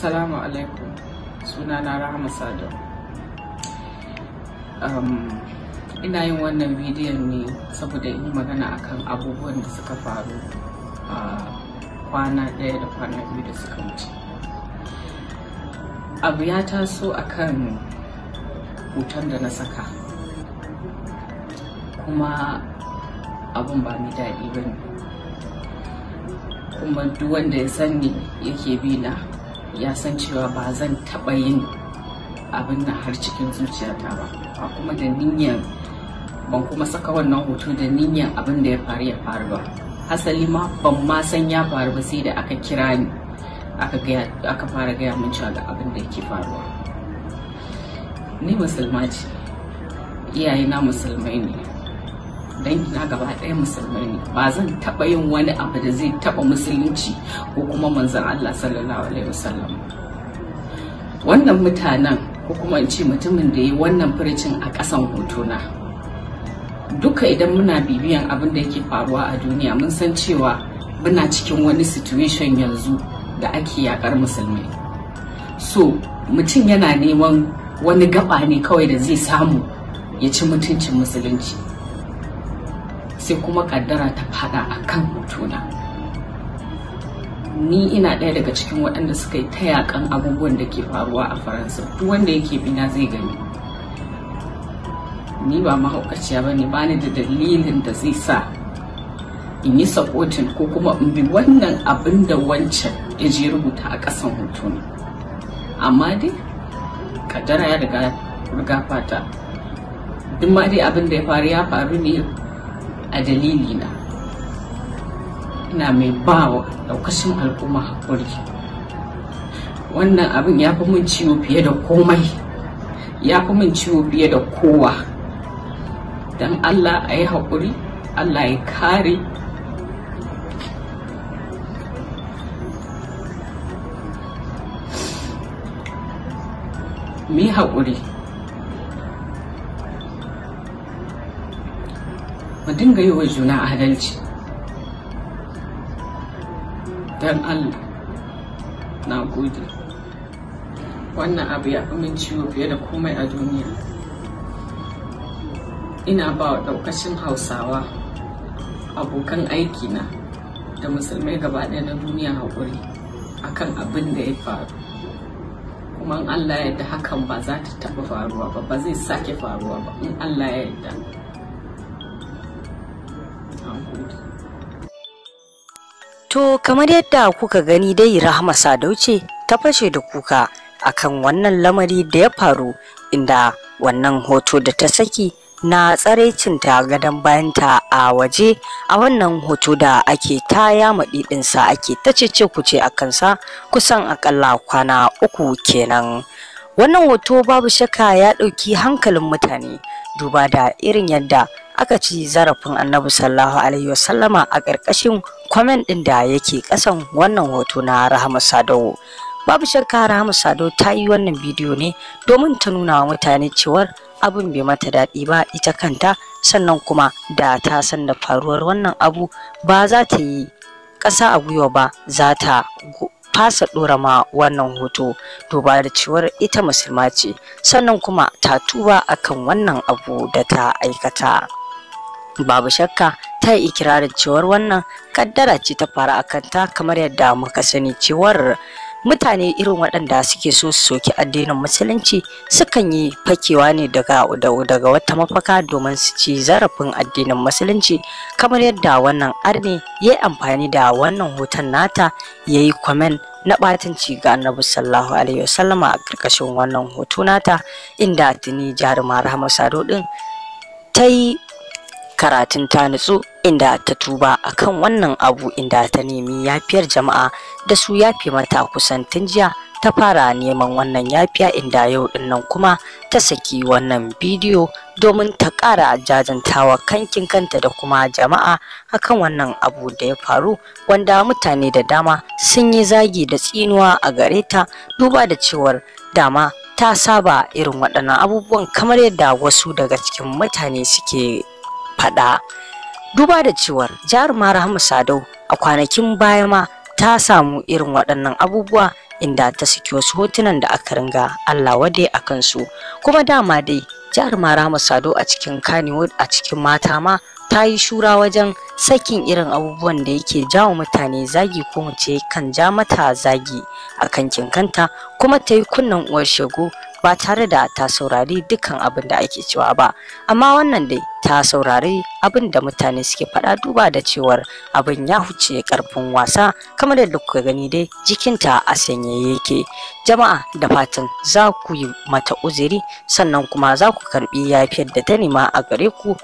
Assalamu alaikum. Sunana Rahama Sadau. Ina yin wannan bidiyon ne saboda in yi magana akan abubuwan da suka faru a kwana ɗaya da kwana biyu da suka wuce. Abu ya taso akan hoton da na saka, kuma abun ba mai daɗi ba ne, kuma duk wanda ya sani yake bi na ya san cewa ba zan taɓa yin abin nan har cikin zuciyata ba kuma da niyyar, ban kuma saka wannan hoto da niyyar abin da ya faru ba. Hasali ma ban ma san ya faru ba sai da aka kira ni aka fara gaya min cewa ga abin da yake faruwa. Ni musulma ce, iyayena musulmai ne, dangina gaba ɗaya musulmai ne. Ba zan taɓa yin wani abu da zai taɓa musulunci ko kuma manzon Allah sallallahu alaihi wasallam. Wannan mutanen, ko kuma in ce mutumin da ya yi wannan furicin a ƙasan hotona, duka idan muna bibiyan abin da yake faruwa a duniya mun san cewa muna cikin wani situation yanzu da ake yakar musulmai. So mutum yana neman wani gaba ne kawai da zai samu ya ci mutuncin musulunci, sai kuma kaddara ta fada a kan hotona. Ni ina ɗaya daga cikin waɗanda suka yi ta yakan abubuwan da ke faruwa a Faransa. Duk wanda yake bina zai gani. Ni ba mahaukaciya ba ne, bani da dalilin da zai sa in yi supporting ko kuma in bi wannan abin da wancan ya je rubuta a ƙasan hotona. Amma dai kaddara ya riga fata. Duk ma dai abin da ya faru ne a dalili na. Ina mai bawa daukashin al'umma haƙuri. Wannan abin ya fi min ciwo fiye da komai, ya fi min ciwo fiye da kowa. Dan Allah a yi haƙuri, Allah ya kare. Mu yi haƙuri, mu dinga yi wa juna adalci. Dan Allah, na gode. Wannan abu ya fi min ciwo fiye da komai a duniya. Ina ba wa ɗaukacin Hausawa, abokan aikina da musulmai gaba ɗaya na duniya haƙuri akan abin da ya faru. Kuma in Allah ya yarda hakan ba za ta taɓa faruwa ba zai sake faruwa ba in Allah ya yarda. To kamar yadda kuka gani dai, Rahama Sadau ce ta fashe da kuka akan wannan lamari da ya faru, inda wannan hoto da ta saki na tsaraicinta gadon bayanta a waje, a wannan hoto da ake ta yama ɗinsa ake ta cece kuce a kansa kusan akalla kwana 3 kenan. Wannan hoto babu shakka ya ɗauki hankalin mutane, duba da irin yadda aka ci zarafin Annabi sallallahu alaihi wasallama a ƙarƙashin comment ɗin da yake ƙasan wannan hoto na Rahama Sadau. Babu shakka Rahama Sadau ta yi wannan bidiyo ne domin ta nuna wa mutane cewar abin bai mata daɗi ba ita kanta, sannan kuma da ta san da faruwar wannan abu ba za ta yi ƙasa a gwiwa ba, za ta fasa ɗora ma wannan hoto, duba da cewar ita musulma ce, sannan kuma ta tuba akan wannan abu da ta aikata. Babu shakka ta yi ikirarin cewar wannan kaddara ce ta fara akanta, kamar yadda muka sani cewar mutane irin waɗanda suke so su soki addinin musulunci sukan yi fakewa ne daga wata mafaka domin su ci zarafin addinin musulunci, kamar yadda wannan arne ya yi amfani da wannan hoton nata ya yi comment na ɓatanci ga Annabi sallallahu alaihi wasallama a ƙarƙashin wannan hoto nata, inda tuni jaruma Rahama Sadau ɗin ta yi karatun ta nutsu, inda ta tuba akan wannan abu, inda ta nemi yafiyar jama'a da su yafe mata kusan tun jiya ta fara neman wannan yafiya, inda yau dinnan kuma ta saki wannan bidiyo domin ta ƙara jajantawa kankin kanta da kuma jama'a akan wannan abu da ya faru, wanda mutane da dama sun yi zagi da tsinuwa a gare ta, duba da cewar dama ta saba irin waɗannan abubuwan kamar yadda wasu daga cikin mutane suke faɗa. Duba da cewar jaruma Rahama Sadau a kwanakin baya ma ta samu irin waɗannan abubuwa, inda ta saki wasu hotunan da aka ringa Allah wade a kansu. Kuma dama dai jaruma Rahama Sadau a cikin Kannywood, a cikin mata ma ta yi shura wajen sakin irin abubuwan da yake jawo mutane zagi, ko mu ce kan ja mata zagi a kankin kanta, kuma ta yi kunnen uwar shegu ba tare da ta saurari dukkan abin da ake cewa ba. Amma wannan dai ta saurari abin da mutane suke faɗa, duba da cewar abin ya huce karfin wasa. Kamar yadda kuka gani dai jikinta a sanye yake. Jama'a, da fatan za ku yi mata uzuri, sannan kuma za ku karbi yafiyar da ta nema a gare ku.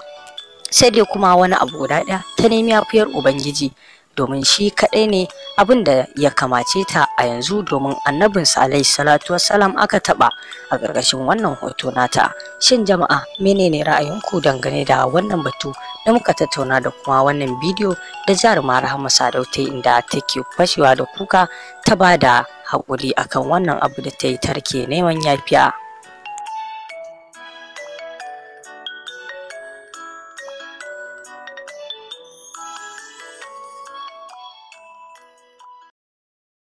Sai dai kuma wani abu guda ɗaya, ta nemi yafiyar Ubangiji, domin shi kaɗai ne abin da ya kamace ta a yanzu, domin annabinsa alaihi salatu wassalam aka taɓa a ƙarƙashin wannan hoto nata. Shin jama'a, menene ra'ayinku dangane da wannan batu da muka tattauna da kuma wannan bidiyo da jaruma Rahama Sadau ta yi, inda take fashewa da kuka ta ba da haƙuri akan wannan abu da ta yi, tarke neman yafiya.